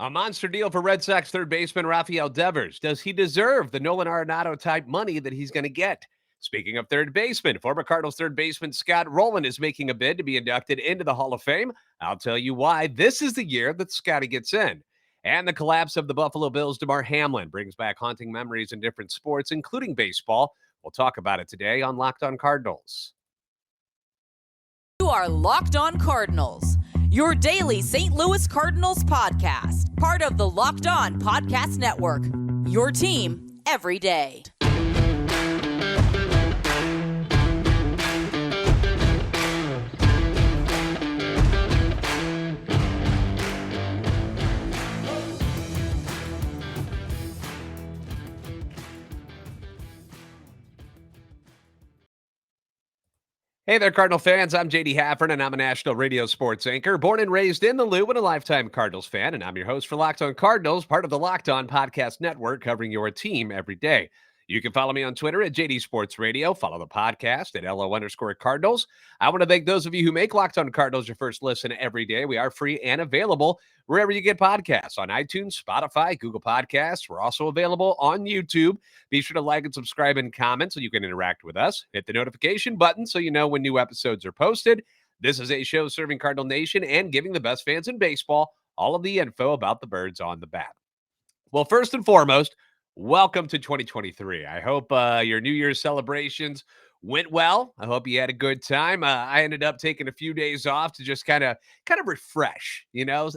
A monster deal for Red Sox third baseman Rafael Devers. Does he deserve the Nolan Arenado type money that he's going to get? Speaking of third baseman, former Cardinals third baseman Scott Rolen is making a bid to be inducted into the Hall of Fame. I'll tell you why this is the year that Scotty gets in. And the collapse of the Buffalo Bills' Damar Hamlin brings back haunting memories in different sports, including baseball. We'll talk about it today on Locked On Cardinals. You are Locked On Cardinals, your daily St. Louis Cardinals podcast, part of the Locked On Podcast Network, your team every day. Hey there, Cardinal fans. I'm JD Haffern, and I'm a national radio sports anchor, born and raised in the Lou, and a lifetime Cardinals fan. And I'm your host for Locked On Cardinals, part of the Locked On Podcast Network, covering your team every day. You can follow me on Twitter at JD Sports Radio. Follow the podcast at LO_Cardinals. I want to thank those of you who make Locked On Cardinals your first listen every day. We are free and available wherever you get podcasts, on iTunes, Spotify, Google Podcasts. We're also available on YouTube. Be sure to like and subscribe and comment so you can interact with us. Hit the notification button so you know when new episodes are posted. This is a show serving Cardinal Nation and giving the best fans in baseball all of the info about the birds on the bat. Well, first and foremost, welcome to 2023. I hope your New Year's celebrations went well. I hope you had a good time. I ended up taking a few days off to just kind of refresh,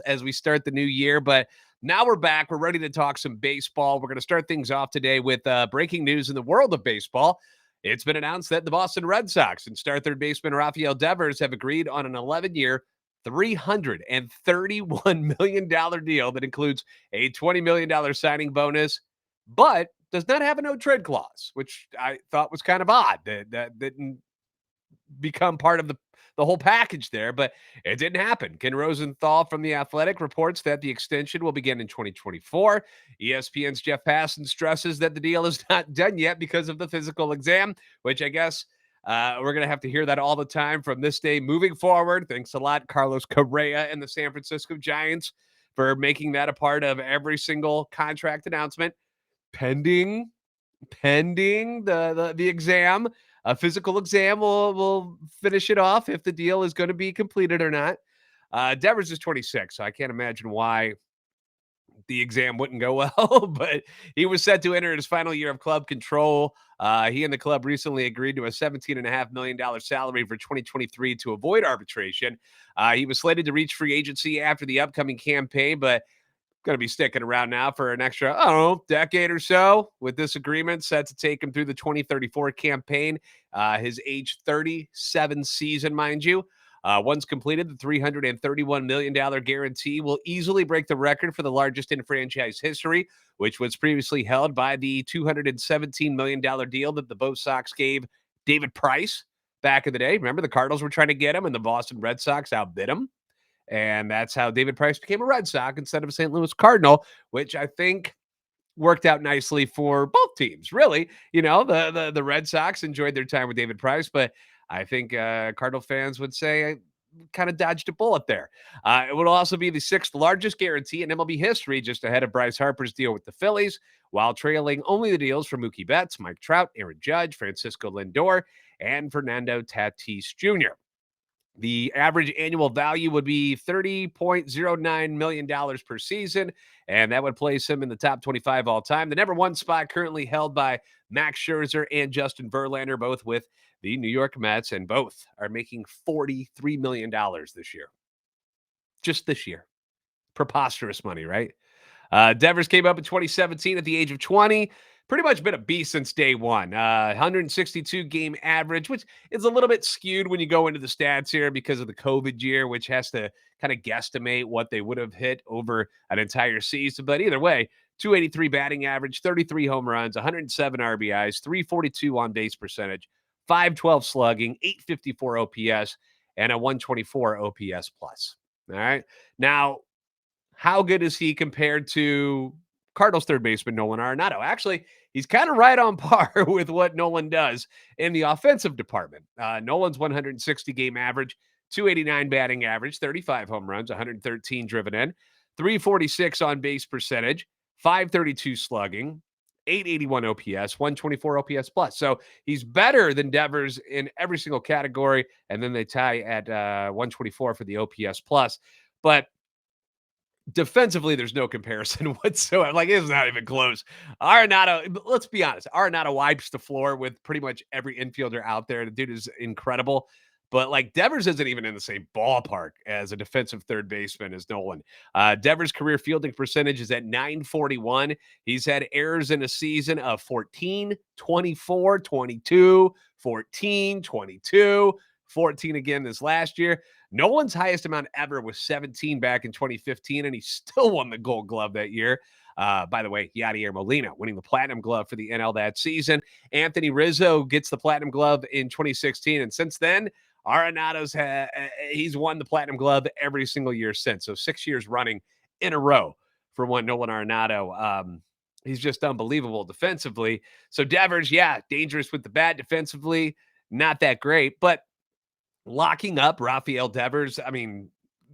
as we start the new year. But now we're back. We're ready to talk some baseball. We're going to start things off today with breaking news in the world of baseball. It's been announced that the Boston Red Sox and star third baseman Rafael Devers have agreed on an 11-year, $331 million deal that includes a $20 million signing bonus, but does not have a no-trade clause, which I thought was kind of odd. That didn't become part of the whole package there, but it didn't happen. Ken Rosenthal from The Athletic reports that the extension will begin in 2024. ESPN's Jeff Passan stresses that the deal is not done yet because of the physical exam, which I guess we're going to have to hear that all the time from this day moving forward. Thanks a lot, Carlos Correa and the San Francisco Giants, for making that a part of every single contract announcement. Pending the exam, a physical exam will finish it off if the deal is going to be completed or not. Devers is 26, so I can't imagine why the exam wouldn't go well, but he was set to enter his final year of club control. He and the club recently agreed to a $17.5 million salary for 2023 to avoid arbitration. He was slated to reach free agency after the upcoming campaign, but going to be sticking around now for an extra, decade or so, with this agreement set to take him through the 2034 campaign, his age 37 season, mind you. Once completed, the $331 million guarantee will easily break the record for the largest in franchise history, which was previously held by the $217 million deal that the Bo Sox gave David Price back in the day. Remember, the Cardinals were trying to get him, and the Boston Red Sox outbid him. And that's how David Price became a Red Sox instead of a St. Louis Cardinal, which I think worked out nicely for both teams. Really, the Red Sox enjoyed their time with David Price, but I think Cardinal fans would say I kind of dodged a bullet there. It would also be the sixth largest guarantee in MLB history, just ahead of Bryce Harper's deal with the Phillies, while trailing only the deals for Mookie Betts, Mike Trout, Aaron Judge, Francisco Lindor, and Fernando Tatis Jr. The average annual value would be $30.09 million per season, and that would place him in the top 25 all time. The number one spot currently held by Max Scherzer and Justin Verlander, both with the New York Mets, and both are making $43 million this year. Just this year. Preposterous money, right? Devers came up in 2017 at the age of 20. Pretty much been a beast since day one. 162 game average, which is a little bit skewed when you go into the stats here because of the COVID year, which has to kind of guesstimate what they would have hit over an entire season. But either way, 283 batting average, 33 home runs, 107 RBIs, 342 on base percentage, 512 slugging, 854 OPS, and a 124 OPS plus. All right. Now, how good is he compared to Cardinals third baseman Nolan Arenado? Actually, he's kind of right on par with what Nolan does in the offensive department. Nolan's 160 game average, 289 batting average, 35 home runs, 113 driven in, 346 on base percentage, 532 slugging, 881 OPS, 124 OPS plus. So he's better than Devers in every single category. And then they tie at 124 for the OPS plus. But defensively, there's no comparison whatsoever. Like, it's not even close. Arenado, let's be honest, Arenado wipes the floor with pretty much every infielder out there. The dude is incredible. But like Devers isn't even in the same ballpark as a defensive third baseman as Nolan. Devers' career fielding percentage is at 941. He's had errors in a season of 14, 24, 22, 14, 22, 14 again this last year. Nolan's highest amount ever was 17 back in 2015, and he still won the Gold Glove that year. By the way, Yadier Molina winning the Platinum Glove for the NL that season. Anthony Rizzo gets the Platinum Glove in 2016, and since then, Arenado's he's won the Platinum Glove every single year since. So 6 years running in a row for one Nolan Arenado. He's just unbelievable defensively. So Devers, yeah, dangerous with the bat defensively, not that great, but locking up Rafael Devers, I mean,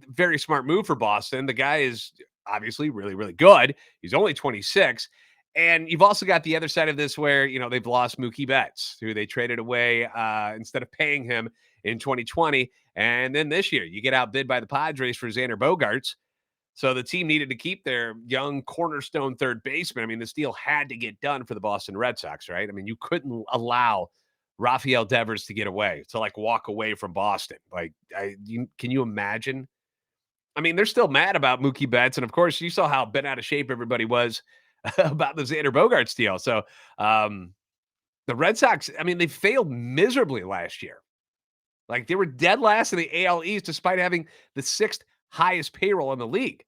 very smart move for Boston. The guy is obviously really, really good. He's only 26. And you've also got the other side of this where, they've lost Mookie Betts, who they traded away instead of paying him in 2020. And then this year, you get outbid by the Padres for Xander Bogaerts. So the team needed to keep their young cornerstone third baseman. I mean, this deal had to get done for the Boston Red Sox, right? I mean, you couldn't allow Rafael Devers to get away, to like walk away from Boston. Like, can you imagine? I mean, they're still mad about Mookie Betts. And of course, you saw how bent out of shape everybody was about the Xander Bogaerts deal. So the Red Sox, I mean, they failed miserably last year. Like, they were dead last in the AL East despite having the sixth highest payroll in the league.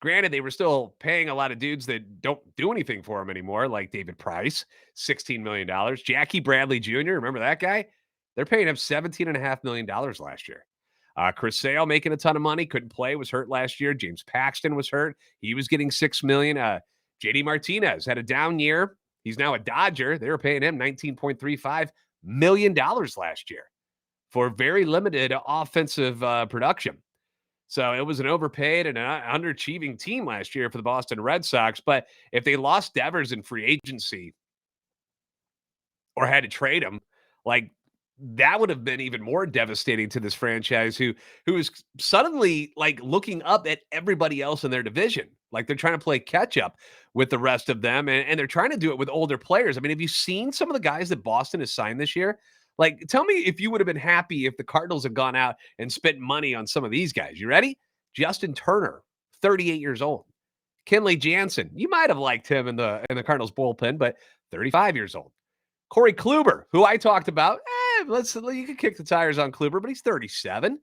Granted, they were still paying a lot of dudes that don't do anything for him anymore, like David Price, $16 million. Jackie Bradley Jr., remember that guy? They're paying him $17.5 million last year. Chris Sale making a ton of money, couldn't play, was hurt last year. James Paxton was hurt. He was getting $6 million. JD Martinez had a down year. He's now a Dodger. They were paying him $19.35 million last year for very limited offensive production. So it was an overpaid and an underachieving team last year for the Boston Red Sox. But if they lost Devers in free agency or had to trade him, like, that would have been even more devastating to this franchise who is suddenly like looking up at everybody else in their division. Like, they're trying to play catch up with the rest of them, and they're trying to do it with older players. I mean, have you seen some of the guys that Boston has signed this year? Like, tell me if you would have been happy if the Cardinals had gone out and spent money on some of these guys. You ready? Justin Turner, 38 years old. Kenley Jansen, you might have liked him in the Cardinals bullpen, but 35 years old. Corey Kluber, who I talked about, you can kick the tires on Kluber, but he's 37.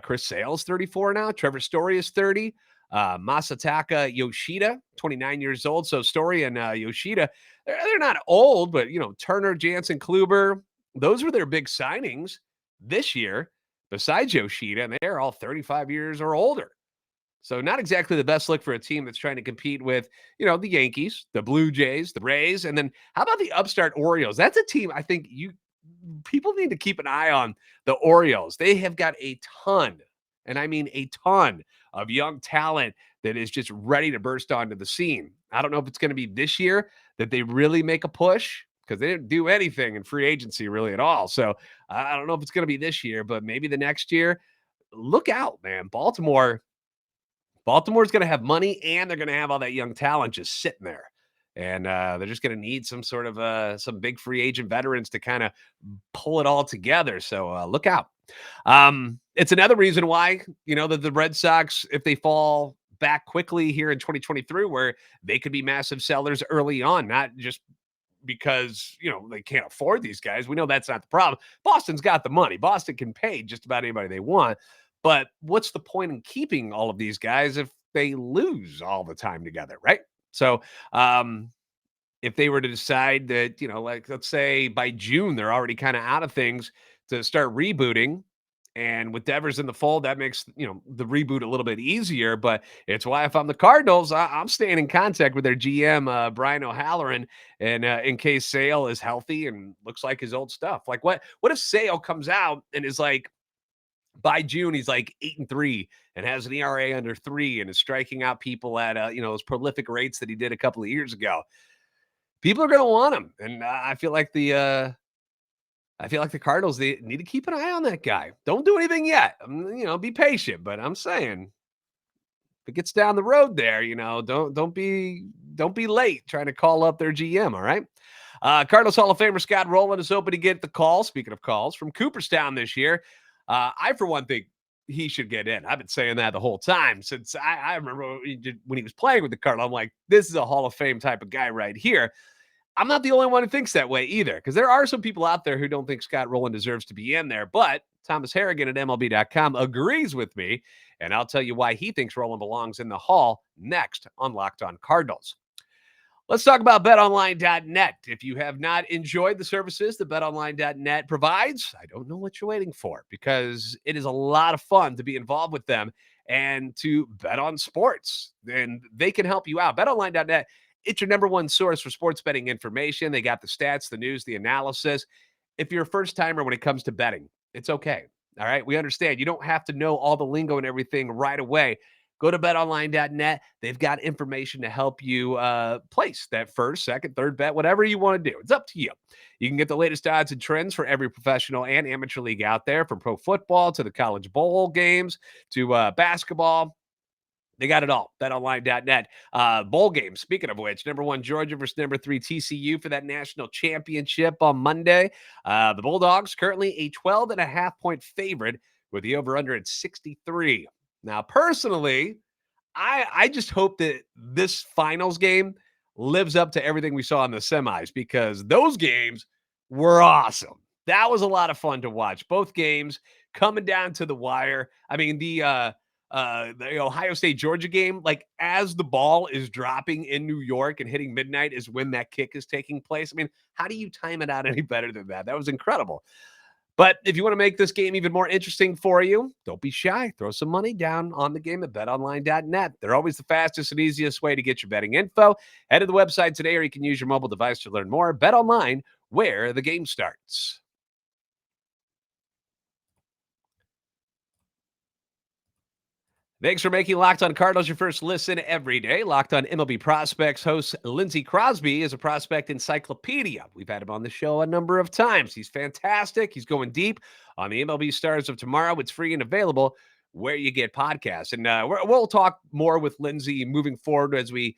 Chris Sale's 34 now. Trevor Story is 30. Masataka Yoshida, 29 years old. So Story and Yoshida, they're not old, but, Turner, Jansen, Kluber, those were their big signings this year, besides Yoshida, and they're all 35 years or older. So not exactly the best look for a team that's trying to compete with, the Yankees, the Blue Jays, the Rays, and then how about the upstart Orioles? That's a team I think people need to keep an eye on. The Orioles, they have got a ton, and I mean a ton of young talent that is just ready to burst onto the scene. I don't know if it's going to be this year that they really make a push, because they didn't do anything in free agency really at all. So I don't know if it's going to be this year, but maybe the next year. Look out, man. Baltimore's going to have money, and they're going to have all that young talent just sitting there. And they're just going to need some sort of some big free agent veterans to kind of pull it all together. So look out. It's another reason why, the Red Sox, if they fall back quickly here in 2023, where they could be massive sellers early on, not just because, they can't afford these guys. We know that's not the problem. Boston's got the money. Boston can pay just about anybody they want. But what's the point in keeping all of these guys if they lose all the time together, right? So if they were to decide that, like, let's say by June, they're already kind of out of things to start rebooting, and with Devers in the fold, that makes, the reboot a little bit easier. But it's why if I'm the Cardinals, I'm staying in contact with their GM, Brian O'Halloran, and in case Sale is healthy and looks like his old stuff. Like, what if Sale comes out and is like, by June, he's like 8-3 and has an ERA under 3 and is striking out people at those prolific rates that he did a couple of years ago. People are going to want him, and I feel like the Cardinals, they need to keep an eye on that guy. Don't do anything yet. Be patient. But I'm saying, if it gets down the road there, don't be late trying to call up their GM. All right. Cardinals Hall of Famer Scott Rolen is hoping to get the call. Speaking of calls, from Cooperstown this year. I, for one, think he should get in. I've been saying that the whole time since I remember when he was playing with the Cardinals. I'm like, this is a Hall of Fame type of guy right here. I'm not the only one who thinks that way either, because there are some people out there who don't think Scott Rolen deserves to be in there. But Thomas Harrigan at MLB.com agrees with me, and I'll tell you why he thinks Rolen belongs in the Hall next on Locked On Cardinals. Let's talk about BetOnline.net. If you have not enjoyed the services that BetOnline.net provides, I don't know what you're waiting for, because it is a lot of fun to be involved with them and to bet on sports. And they can help you out. BetOnline.net, it's your number one source for sports betting information. They got the stats, the news, the analysis. If you're a first timer when it comes to betting, it's okay. All right. We understand you don't have to know all the lingo and everything right away. Go to betonline.net. They've got information to help you place that first, second, third bet, whatever you want to do. It's up to you. You can get the latest odds and trends for every professional and amateur league out there, from pro football to the college bowl games to basketball. They got it all. BetOnline.net. Bowl games, speaking of which, number 1 Georgia versus number 3 TCU for that national championship on Monday. The Bulldogs currently a 12.5-point favorite with the over-under at 63. Now, personally, I just hope that this finals game lives up to everything we saw in the semis, because those games were awesome. That was a lot of fun to watch. Both games coming down to the wire. I mean, the Ohio State Georgia game, like, as the ball is dropping in New York and hitting midnight is when that kick is taking place. I mean, how do you time it out any better than that? That was incredible. But if you want to make this game even more interesting for you, don't be shy. Throw some money down on the game at betonline.net. They're always the fastest and easiest way to get your betting info. Head to the website today, or you can use your mobile device to learn more. BetOnline, where the game starts. Thanks for making Locked On Cardinals your first listen every day. Locked On MLB Prospects host Lindsey Crosby is a prospect encyclopedia. We've had him on the show a number of times. He's fantastic. He's going deep on the MLB Stars of Tomorrow. It's free and available where you get podcasts. And we'll talk more with Lindsey moving forward as we,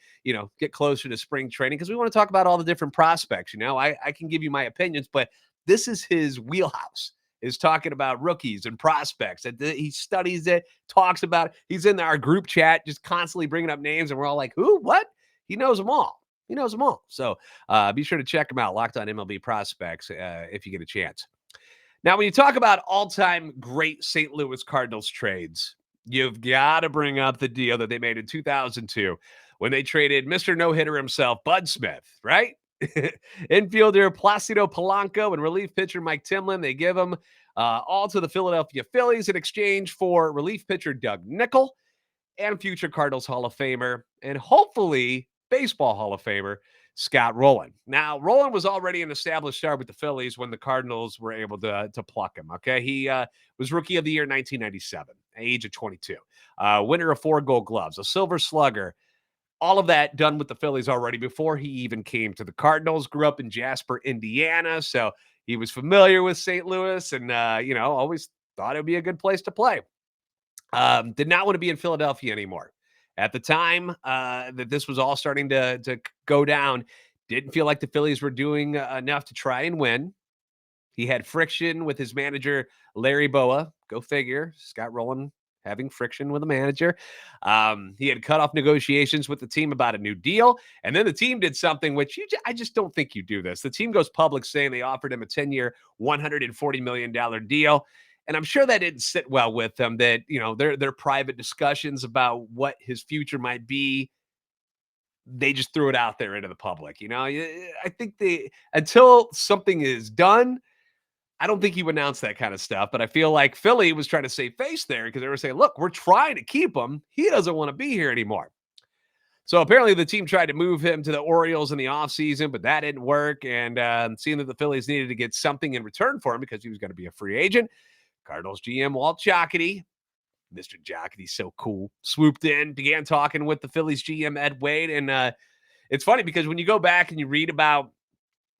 get closer to spring training, because we want to talk about all the different prospects. I can give you my opinions, but this is his wheelhouse, is talking about rookies and prospects. He studies it, talks about it. He's in our group chat, just constantly bringing up names, and we're all like, who, what? He knows them all. So be sure to check him out, Locked On MLB Prospects, if you get a chance. Now, when you talk about all-time great St. Louis Cardinals trades, you've got to bring up the deal that they made in 2002 when they traded Mr. No-Hitter himself, Bud Smith, right? Infielder Placido Polanco and relief pitcher Mike Timlin. They give them all to the Philadelphia Phillies in exchange for relief pitcher Doug Nickel and future Cardinals Hall of Famer and hopefully baseball Hall of Famer Scott Rolen. Now, Rolen was already an established star with the Phillies when the Cardinals were able to pluck him. Okay, he was Rookie of the Year 1997, age of 22, winner of 4 Gold Gloves, a Silver Slugger. All of that done with the Phillies already before he even came to the Cardinals. Grew up in Jasper, Indiana, so he was familiar with St. Louis and, always thought it would be a good place to play. Did not want to be in Philadelphia anymore. At the time that this was all starting to go down, didn't feel like the Phillies were doing enough to try and win. He had friction with his manager, Larry Boa. Go figure. Scott Rolen having friction with a manager. He had cut off negotiations with the team about a new deal. And then the team did something which I just don't think you do this. The team goes public saying they offered him a 10-year, $140 million deal. And I'm sure that didn't sit well with them, that, their private discussions about what his future might be, they just threw it out there into the public. I think until something is done, I don't think he would announce that kind of stuff, but I feel like Philly was trying to save face there, because they were saying, look, we're trying to keep him. He doesn't want to be here anymore. So apparently the team tried to move him to the Orioles in the offseason, but that didn't work. And seeing that the Phillies needed to get something in return for him because he was going to be a free agent, Cardinals GM Walt Jocketty, Mr. Jocketty's so cool, swooped in, began talking with the Phillies GM Ed Wade. And it's funny because when you go back and you read about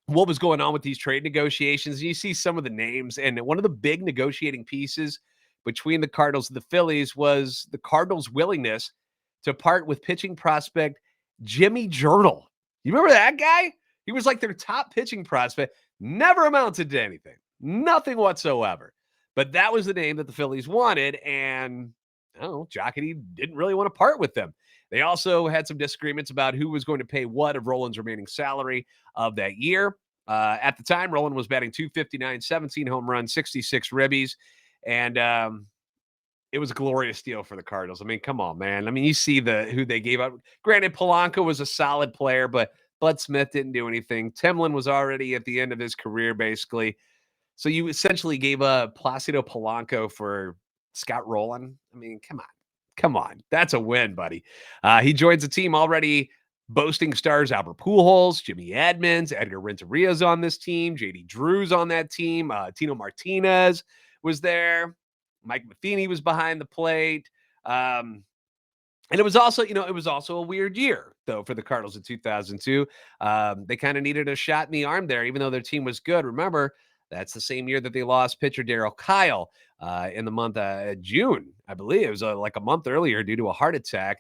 what was going on with these trade negotiations, you see some of the names, and one of the big negotiating pieces between the Cardinals and the Phillies was the Cardinals' willingness to part with pitching prospect Jimmy Journal. You remember that guy? He was like their top pitching prospect, never amounted to anything, nothing whatsoever. But that was the name that the Phillies wanted, and I don't know, Jocketty didn't really want to part with them. They also had some disagreements about who was going to pay what of Rolen's remaining salary of that year. At the time, Rolen was batting .259, 17 home runs, 66 ribbies, and it was a glorious deal for the Cardinals. I mean, come on, man. I mean, you see who they gave up. Granted, Polanco was a solid player, but Bud Smith didn't do anything. Timlin was already at the end of his career, basically. So you essentially gave up Placido Polanco for Scott Rolen. I mean, come on. Come on. That's a win, buddy. He joins the team already boasting stars Albert Pujols, Jimmy Edmonds, Edgar Renteria's on this team, J.D. Drew's on that team, Tino Martinez was there, Mike Matheny was behind the plate. And it was also, it was also a weird year, though, for the Cardinals in 2002. They kind of needed a shot in the arm there, even though their team was good. Remember, that's the same year that they lost pitcher Darryl Kyle in the month of June, I believe. It was like a month earlier due to a heart attack.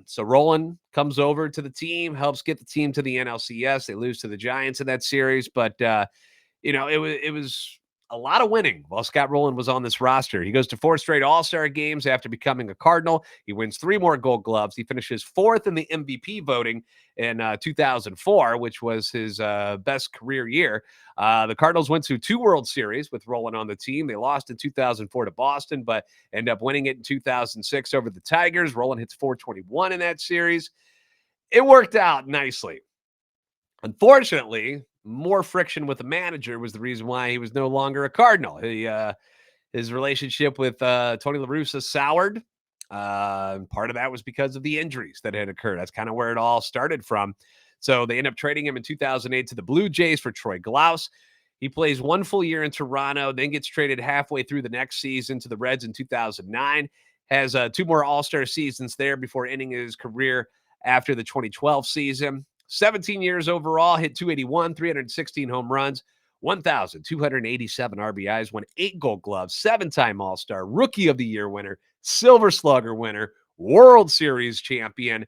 So Rolen comes over to the team, helps get the team to the NLCS. They lose to the Giants in that series, but it was a lot of winning while Scott Rolen was on this roster. He goes to 4 straight All-Star games after becoming a Cardinal. He wins 3 more Gold Gloves. He finishes 4th in the MVP voting in 2004, which was his best career year. The Cardinals went to 2 World Series with Rolen on the team. They lost in 2004 to Boston, but end up winning it in 2006 over the Tigers. Rolen hits .421 in that series. It worked out nicely. Unfortunately, more friction with the manager was the reason why he was no longer a Cardinal. His relationship with Tony La Russa soured. Part of that was because of the injuries that had occurred. That's kind of where it all started from. So they end up trading him in 2008 to the Blue Jays for Troy Glaus. He plays 1 full year in Toronto, then gets traded halfway through the next season to the Reds in 2009. Has 2 more All-Star seasons there before ending his career after the 2012 season. 17 years overall, hit .281, 316 home runs, 1,287 RBIs, won 8 Gold Gloves, 7-time All-Star, Rookie of the Year winner, Silver Slugger winner, World Series champion.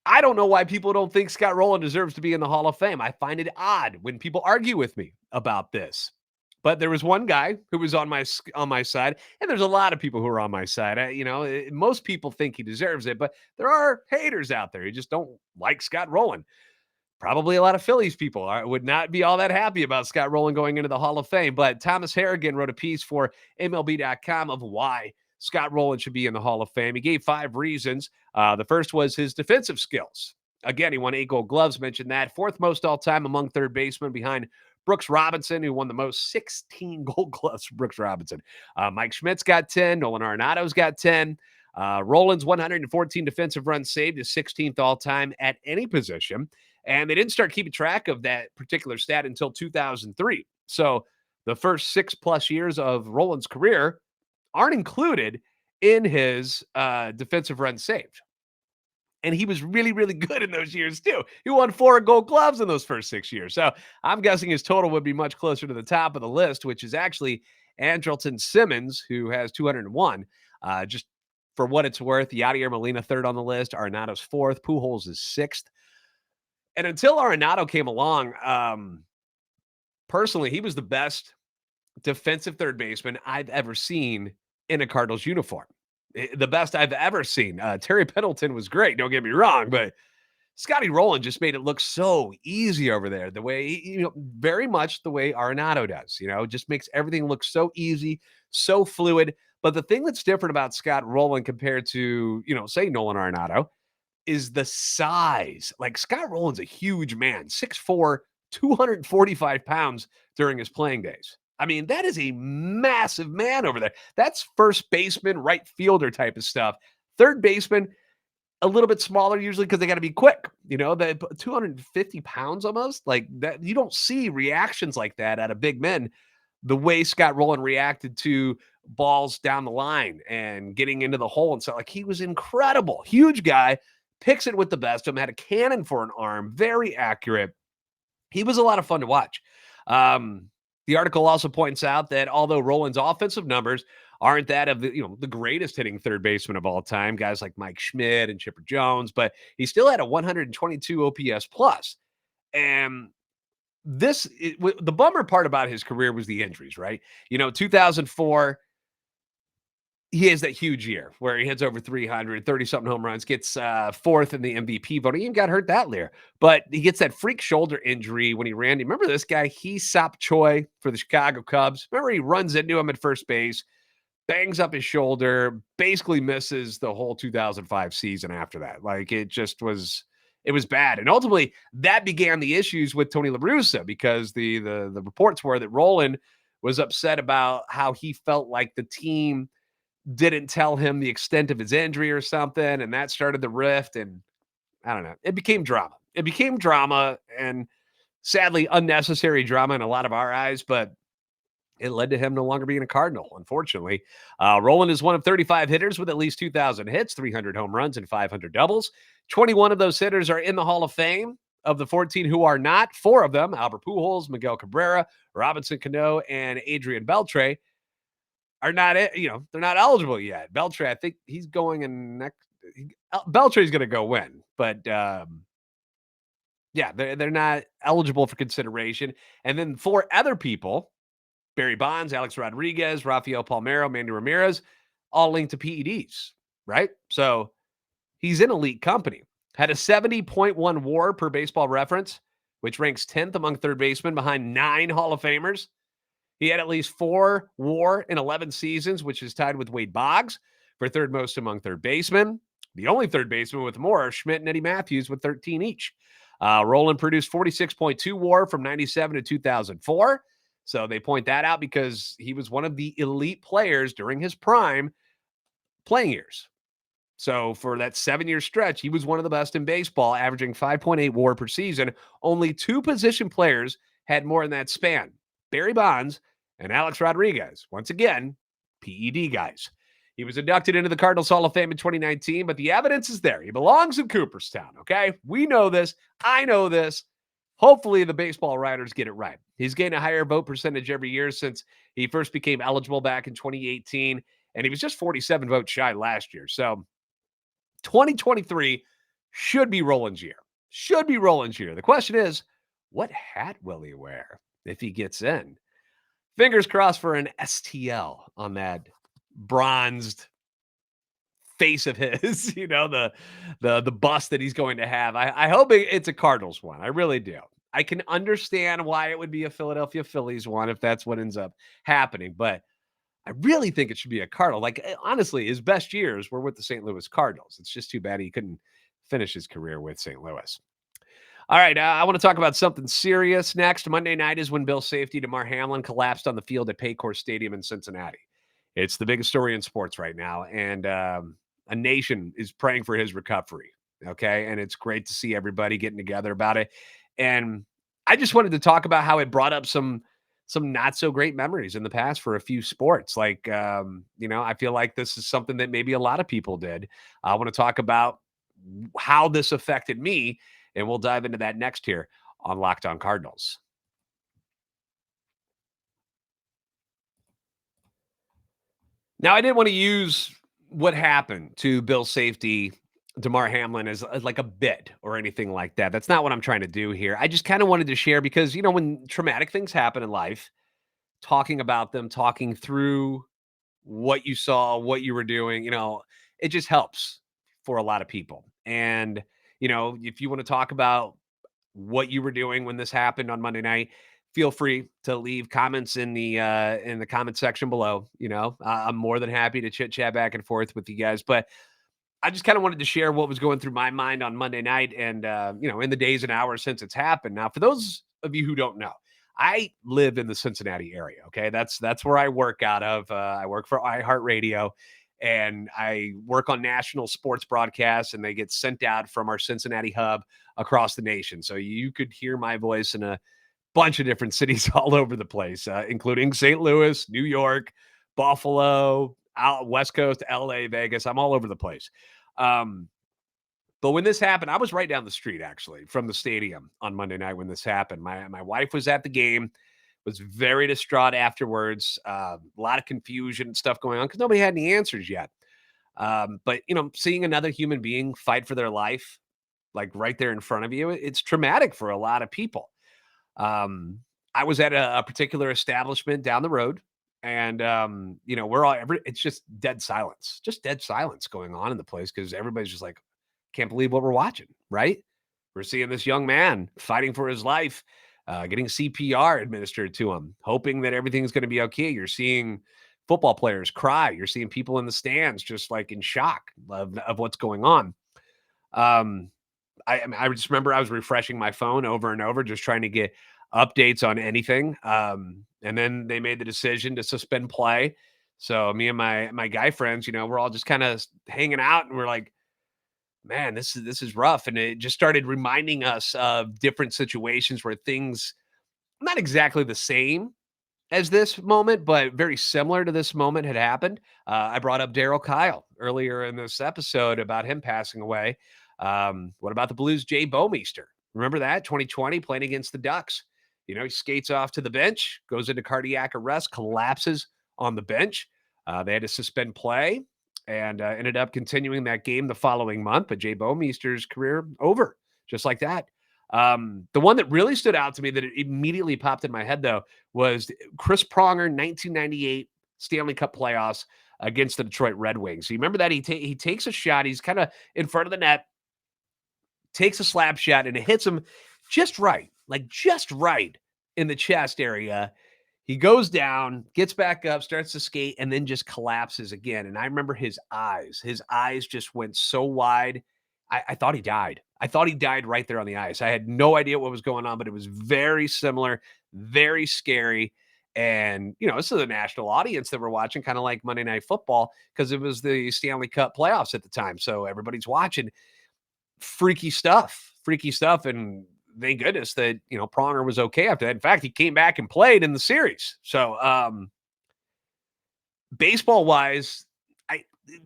I don't know why people don't think Scott Rolen deserves to be in the Hall of Fame. I find it odd when people argue with me about this. But there was one guy who was on my side, and there's a lot of people who are on my side. Most people think he deserves it, but there are haters out there who just don't like Scott Rolen. Probably a lot of Phillies people would not be all that happy about Scott Rolen going into the Hall of Fame. But Thomas Harrigan wrote a piece for MLB.com of why Scott Rolen should be in the Hall of Fame. He gave 5 reasons. The first was his defensive skills. Again, he won 8 Gold Gloves, mentioned that. 4th most all-time among third basemen behind Brooks Robinson, who won the most, 16 Gold Gloves for Brooks Robinson. Mike Schmidt's got 10. Nolan Arenado's got 10. Rolen's 114 defensive runs saved is 16th all-time at any position. And they didn't start keeping track of that particular stat until 2003. So the first 6+ years of Rolen's career aren't included in his defensive runs saved. And he was really, really good in those years, too. He won 4 Gold Gloves in those first 6 years. So I'm guessing his total would be much closer to the top of the list, which is actually Andrelton Simmons, who has 201. Just for what it's worth, Yadier Molina 3rd on the list. Arenado's 4th. Pujols is 6th. And until Arenado came along, personally, he was the best defensive third baseman I've ever seen in a Cardinals uniform. The best I've ever seen. Terry Pendleton was great, don't get me wrong, but Scotty Rolen just made it look so easy over there. The way, very much the way Arenado does, just makes everything look so easy, so fluid. But the thing that's different about Scott Rolen compared to, say Nolan Arenado is the size. Like Scott Rolen's a huge man, 6'4", 245 pounds during his playing days. I mean, that is a massive man over there. That's first baseman, right fielder type of stuff. Third baseman, a little bit smaller usually because they got to be quick. They 250 pounds almost like that. You don't see reactions like that out of big men. the way Scott Rolen reacted to balls down the line and getting into the hole and stuff. Like, he was incredible. Huge guy, picks it with the best of them, had a cannon for an arm, very accurate. He was a lot of fun to watch. The article also points out that although Rolen's offensive numbers aren't that of the greatest hitting third baseman of all time, guys like Mike Schmidt and Chipper Jones, but he still had a 122 OPS plus. And the bummer part about his career was the injuries, right? 2004, he has that huge year where he hits over 300, 30-something home runs, gets fourth in the MVP voting. He even got hurt that year. But he gets that freak shoulder injury when he ran. Remember this guy, Hee-Sop Choi for the Chicago Cubs? Remember he runs into him at first base, bangs up his shoulder, basically misses the whole 2005 season after that. Like, it was bad. And ultimately, that began the issues with Tony La Russa, because the reports were that Rolen was upset about how he felt like the team didn't tell him the extent of his injury or something, and that started the rift. And I don't know. It became drama. And sadly, unnecessary drama in a lot of our eyes, but it led to him no longer being a Cardinal, unfortunately. Rolen is one of 35 hitters with at least 2,000 hits, 300 home runs, and 500 doubles. 21 of those hitters are in the Hall of Fame. Of the 14 who are not, 4 of them, Albert Pujols, Miguel Cabrera, Robinson Cano, and Adrian Beltre, are not, they're not eligible yet. Beltre, I think he's going in next. Beltre's going to go win, but yeah, they're not eligible for consideration. And then 4 other people, Barry Bonds, Alex Rodriguez, Rafael Palmeiro, Manny Ramirez, all linked to PEDs, right? So he's in elite company. Had a 70.1 WAR per Baseball Reference, which ranks 10th among third basemen behind 9 Hall of Famers. He had at least 4 WAR in 11 seasons, which is tied with Wade Boggs for third most among third basemen. The only third baseman with more are Schmidt and Eddie Matthews with 13 each. Rolen produced 46.2 WAR from 97 to 2004. So they point that out because he was one of the elite players during his prime playing years. So for that 7-year stretch, he was one of the best in baseball, averaging 5.8 WAR per season. Only 2 position players had more in that span: Barry Bonds and Alex Rodriguez. Once again, PED guys. He was inducted into the Cardinals Hall of Fame in 2019, but the evidence is there. He belongs in Cooperstown, okay? We know this. I know this. Hopefully, the baseball writers get it right. He's gained a higher vote percentage every year since he first became eligible back in 2018, and he was just 47 votes shy last year. So 2023 should be Rolen's year. The question is, what hat will he wear if he gets in? Fingers crossed for an STL on that bronzed face of his, the bust that he's going to have. I hope it's a Cardinals one. I really do. I can understand why it would be a Philadelphia Phillies one if that's what ends up happening, but I really think it should be a Cardinal. Like, honestly, his best years were with the St. Louis Cardinals. It's just too bad he couldn't finish his career with St. Louis. All right, I want to talk about something serious next. Monday night is when Bill safety Damar Hamlin collapsed on the field at Paycor Stadium in Cincinnati. It's the biggest story in sports right now, and a nation is praying for his recovery, okay? And it's great to see everybody getting together about it. And I just wanted to talk about how it brought up some not so great memories in the past for a few sports. Like, I feel like this is something that maybe a lot of people did. I want to talk about how this affected me, and we'll dive into that next here on Locked On Cardinals. Now, I didn't want to use what happened to Bill's safety, Damar Hamlin, as like a bit or anything like that. That's not what I'm trying to do here. I just kind of wanted to share because, when traumatic things happen in life, talking about them, talking through what you saw, what you were doing, it just helps for a lot of people. And, if you want to talk about what you were doing when this happened on Monday night, feel free to leave comments in the comment section below. I'm more than happy to chit chat back and forth with you guys, but I just kind of wanted to share what was going through my mind on Monday night and, in the days and hours since it's happened. Now, for those of you who don't know, I live in the Cincinnati area. Okay. That's where I work out of. I work for iHeartRadio, and I work on national sports broadcasts, and they get sent out from our Cincinnati hub across the nation. So you could hear my voice in a bunch of different cities all over the place, including St. Louis, New York, Buffalo, out West Coast, LA, Vegas. I'm all over the place. But when this happened, I was right down the street actually from the stadium on Monday night when this happened. My wife was at the game, was very distraught afterwards. A lot of confusion and stuff going on because nobody had any answers yet. But seeing another human being fight for their life, like right there in front of you, it's traumatic for a lot of people. Um, I was at a particular establishment down the road, and we're all it's just dead silence going on in the place because everybody's just like, can't believe what we're watching, right? We're seeing this young man fighting for his life, getting CPR administered to him, hoping that everything's going to be okay. You're seeing football players cry. You're seeing people in the stands just like in shock of what's going on. Um, I just remember I was refreshing my phone over and over, just trying to get updates on anything. And then they made the decision to suspend play. So me and my guy friends, we're all just kind of hanging out, and we're like, man, this is rough. And it just started reminding us of different situations where things not exactly the same as this moment, but very similar to this moment had happened. I brought up Daryl Kyle earlier in this episode about him passing away. What about the Blues' Jay Bomeister? Remember that 2020 playing against the Ducks? He skates off to the bench, goes into cardiac arrest, collapses on the bench. They had to suspend play and ended up continuing that game the following month. But Jay Bomeister's career over just like that. The one that really stood out to me that it immediately popped in my head, though, was Chris Pronger, 1998 Stanley Cup playoffs against the Detroit Red Wings. So you remember that he takes a shot. He's kind of in front of the net, takes a slap shot, and it hits him just right, like just right in the chest area. He goes down, gets back up, starts to skate, and then just collapses again. And I remember his eyes. His eyes just went so wide. I thought he died. I thought he died right there on the ice. I had no idea what was going on, but it was very similar, very scary. And, this is a national audience that we're watching, kind of like Monday Night Football, because it was the Stanley Cup playoffs at the time. So everybody's watching. Freaky stuff. And thank goodness that, Pronger was okay after that. In fact, he came back and played in the series. So, baseball wise,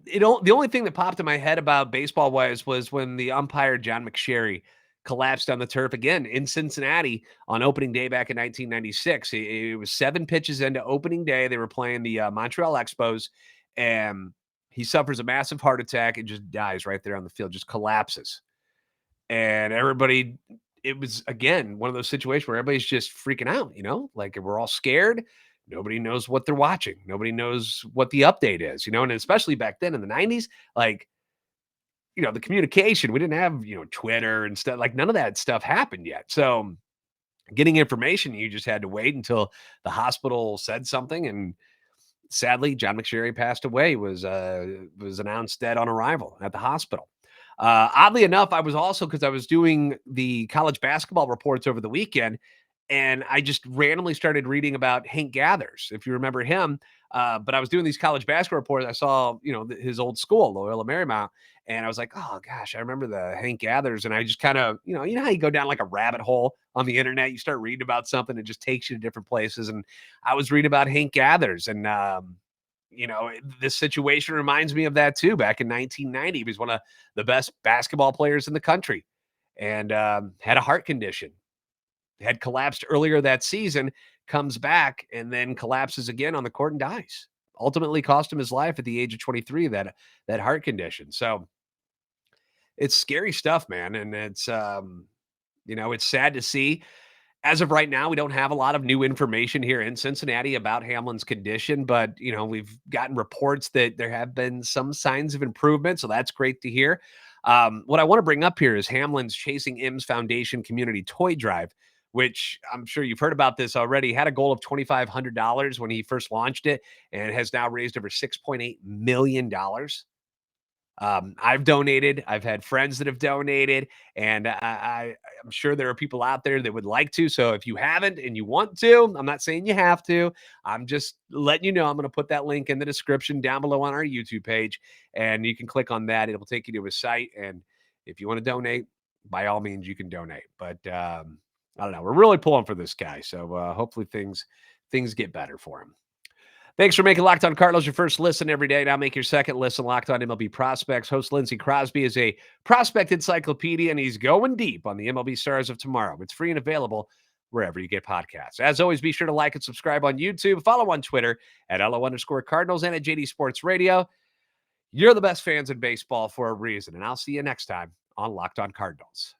the only thing that popped in my head about baseball wise was when the umpire John McSherry collapsed on the turf again in Cincinnati on opening day back in 1996. It was 7 pitches into opening day. They were playing the Montreal Expos, and he suffers a massive heart attack and just dies right there on the field, just collapses. And everybody, it was again one of those situations where everybody's just freaking out, like we're all scared. Nobody knows what they're watching. Nobody knows what the update is, and especially back then in the 90s, like, the communication, we didn't have, Twitter and stuff, like none of that stuff happened yet. So getting information, you just had to wait until the hospital said something. And sadly, John McSherry passed away, was announced dead on arrival at the hospital. Oddly enough, I was also, because I was doing the college basketball reports over the weekend, and I just randomly started reading about Hank Gathers, if you remember him. But I was doing these college basketball reports. I saw, his old school, Loyola Marymount, and I was like, oh gosh, I remember the Hank Gathers. And I just kind of, you know how you go down like a rabbit hole on the internet, you start reading about something, it just takes you to different places. And I was reading about Hank Gathers, and this situation reminds me of that too. Back in 1990, he was one of the best basketball players in the country, and had a heart condition. Had collapsed earlier that season, comes back, and then collapses again on the court and dies. Ultimately cost him his life at the age of 23, that heart condition. So it's scary stuff, man. And it's, it's sad to see. As of right now, we don't have a lot of new information here in Cincinnati about Hamlin's condition, but, we've gotten reports that there have been some signs of improvement. So that's great to hear. What I want to bring up here is Hamlin's Chasing M's Foundation Community Toy Drive, which I'm sure you've heard about this already. Had a goal of $2,500 when he first launched it, and has now raised over $6.8 million. I've donated. I've had friends that have donated, and I'm sure there are people out there that would like to. So if you haven't and you want to, I'm not saying you have to. I'm just letting you know. I'm going to put that link in the description down below on our YouTube page, and you can click on that. It will take you to a site, and if you want to donate, by all means, you can donate. But I don't know. We're really pulling for this guy. So hopefully things get better for him. Thanks for making Locked On Cardinals your first listen every day. Now make your second listen Locked On MLB Prospects. Host Lindsey Crosby is a prospect encyclopedia, and he's going deep on the MLB stars of tomorrow. It's free and available wherever you get podcasts. As always, be sure to like and subscribe on YouTube. Follow on Twitter at LO_Cardinals and at JD Sports Radio. You're the best fans in baseball for a reason, and I'll see you next time on Locked On Cardinals.